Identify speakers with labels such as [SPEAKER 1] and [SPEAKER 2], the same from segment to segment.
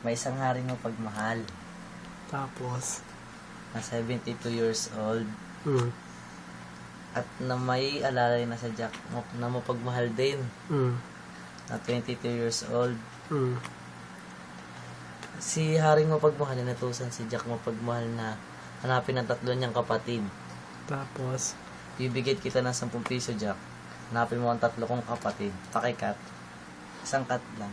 [SPEAKER 1] May isang haring mapagmahal
[SPEAKER 2] Tapos,
[SPEAKER 1] na 72 years old
[SPEAKER 2] mm,
[SPEAKER 1] at na may alalay na sa Jack na mapagmahal din
[SPEAKER 2] mm,
[SPEAKER 1] na 22 years old.
[SPEAKER 2] mm,
[SPEAKER 1] Si haring mapagmahal na natusan si Jack mapagmahal na hanapin ang tatlo niyang kapatid.
[SPEAKER 2] tapos,
[SPEAKER 1] Bibigyan kita ng 10 piso, Jack. Hanapin mo ang tatlo kong kapatid. Pakikat. Isang cut lang.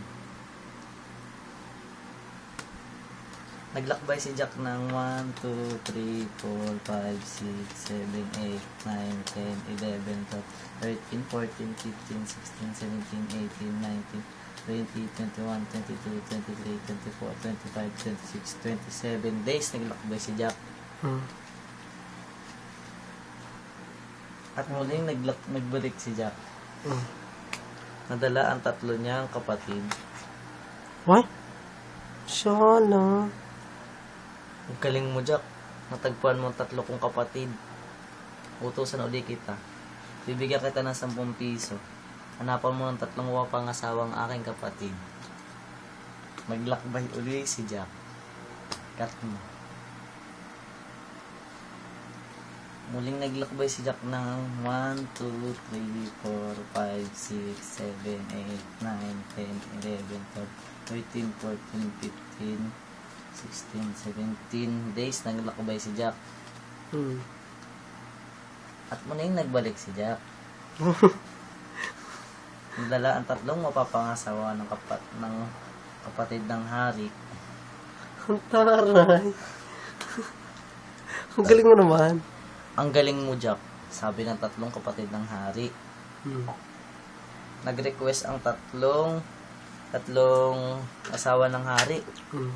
[SPEAKER 1] Naglakbay si Jack ng 1, 2, 3, 4, 5, 6, 7, 8, 9, 10, 11, 12, 13, 14, 15, 16, 17, 18, 19, 20, 21, 22, 23, 24, 25, 26, 27 days naglakbay si Jack.
[SPEAKER 2] mm,
[SPEAKER 1] At muling nagbalik si Jack.
[SPEAKER 2] mm.
[SPEAKER 1] Nadala ang tatlo niyang kapatid.
[SPEAKER 2] What? Sana.
[SPEAKER 1] Ang galing mo, Jack. Natagpuan mo ang tatlo kong kapatid. Utusan uli kita. Bibigyan kita ng 10 piso. Hanapan mo ng tatlong wapangasawang aking kapatid. Maglakbay uli si Jack. Cut mo. Muling naglakbay si Jack ng 1, 2, 3, 4, 5, 6, 7, 8, 9, 10, 11, 12, 13, 14, 15, 16, 17 days naglakbay si Jack.
[SPEAKER 2] Mm.
[SPEAKER 1] At muling nagbalik si Jack. Nagdala ang tatlong mapapangasawa ng kapatid ng hari.
[SPEAKER 2] Ang taray. Ang galing mo naman.
[SPEAKER 1] Ang galing mo, Jack, sabi ng tatlong kapatid ng hari.
[SPEAKER 2] Mm.
[SPEAKER 1] Nag-request ang tatlong asawa ng hari.
[SPEAKER 2] Mm.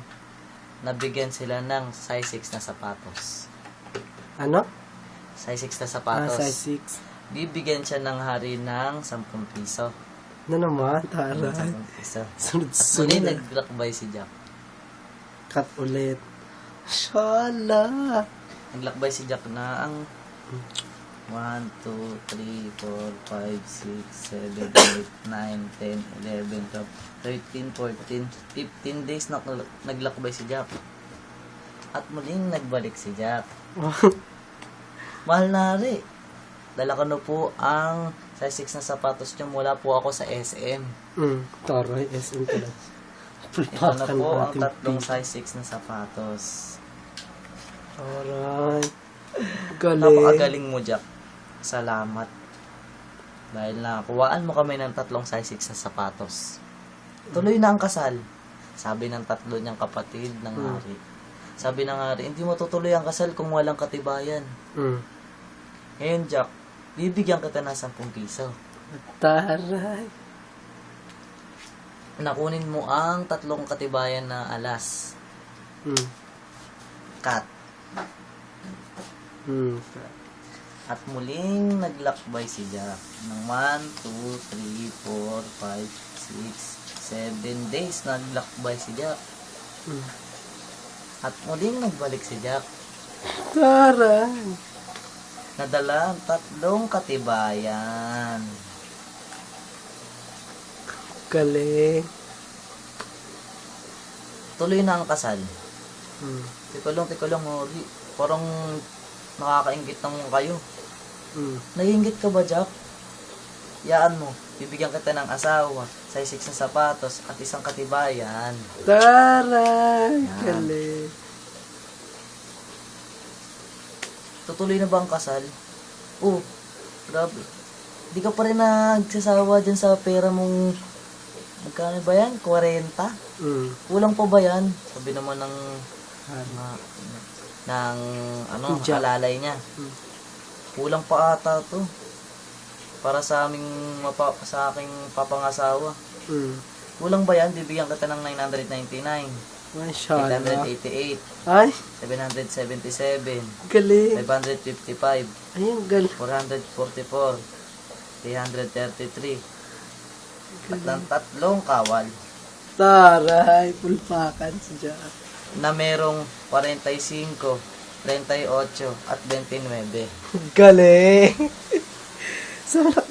[SPEAKER 1] Nabigyan sila ng size 6 na sapatos.
[SPEAKER 2] Ano?
[SPEAKER 1] Size 6 na
[SPEAKER 2] Ah,
[SPEAKER 1] sapatos.
[SPEAKER 2] size 6.
[SPEAKER 1] Bibigyan siya ng hari ng 10 piso.
[SPEAKER 2] Ano naman? Taray.
[SPEAKER 1] 10 piso. Muli
[SPEAKER 2] Sunod-sunod.
[SPEAKER 1] naglakbay si Jack.
[SPEAKER 2] Cut ulit. Shala.
[SPEAKER 1] Naglakbay si Jack na ang 1, 2, 3, 4, 5, 6, 7, 8, 9, 10, 11, 12, 13, 14, 15 days na naglakbay si Jack. At muling nagbalik si Jack. Mahal na hari. Dala ko na po ang size 6 na sapatos niyo mula po ako sa SM.
[SPEAKER 2] Taray, SM pala.
[SPEAKER 1] Ito na po ang tatlong size 6 na sapatos.
[SPEAKER 2] Taray. Galing.
[SPEAKER 1] Napakagaling mo, Jack. Salamat. Dahil nakuhaan mo kami ng tatlong size 6 na sapatos. Tuloy na ang kasal. Sabi ng tatlo niyang kapatid ng hari. Sabi ng hari, hindi mo tutuloy ang kasal kung walang katibayan.
[SPEAKER 2] Mm.
[SPEAKER 1] Ngayon, Jack, bibigyan kita ng 10 piso.
[SPEAKER 2] Taray.
[SPEAKER 1] Nakunin mo ang tatlong katibayan na alas.
[SPEAKER 2] Mm.
[SPEAKER 1] Cut.
[SPEAKER 2] Mm.
[SPEAKER 1] At muling naglakbay si Jack ng 1, 2, 3, 4, 5, 6, 7 days naglakbay si Jack.
[SPEAKER 2] Mm.
[SPEAKER 1] At muling nagbalik si Jack.
[SPEAKER 2] Taray.
[SPEAKER 1] Nadala ang tatlong katibayan.
[SPEAKER 2] Galing.
[SPEAKER 1] Tuloy na ang kasal.
[SPEAKER 2] Mm.
[SPEAKER 1] Tikulong, Ori. Parang nakakaingit naman kayo.
[SPEAKER 2] Mm.
[SPEAKER 1] Naiingit ka ba, Jack? Yaan mo. Bibigyan kita ng asawa, size 6 na sapatos, at isang katibayan.
[SPEAKER 2] Taray.
[SPEAKER 1] Yan.
[SPEAKER 2] Galing.
[SPEAKER 1] Tutuloy na ba ang kasal? Oh, grabe. Di ka pa rin nagsasawa dyan sa pera mong, magkano ba yan? 40?
[SPEAKER 2] Mm.
[SPEAKER 1] Kulang pa ba yan? Sabi naman ng,
[SPEAKER 2] Ano?
[SPEAKER 1] ng
[SPEAKER 2] Jack.
[SPEAKER 1] alalay niya.
[SPEAKER 2] Mm.
[SPEAKER 1] Kulang pa ata to. Para sa sa aking papangasawa.
[SPEAKER 2] Mm.
[SPEAKER 1] Kulang ba yan? Bibigyan kita ng 999.
[SPEAKER 2] Mashallah.
[SPEAKER 1] 888.
[SPEAKER 2] Ay,
[SPEAKER 1] 777.
[SPEAKER 2] galing.
[SPEAKER 1] 555.
[SPEAKER 2] Ayun, galing.
[SPEAKER 1] 444. 333. At ng tatlong kawal
[SPEAKER 2] Taray. Pulpakan si Jack.
[SPEAKER 1] na merong 45, 38 at 29.
[SPEAKER 2] Galing. Sarap.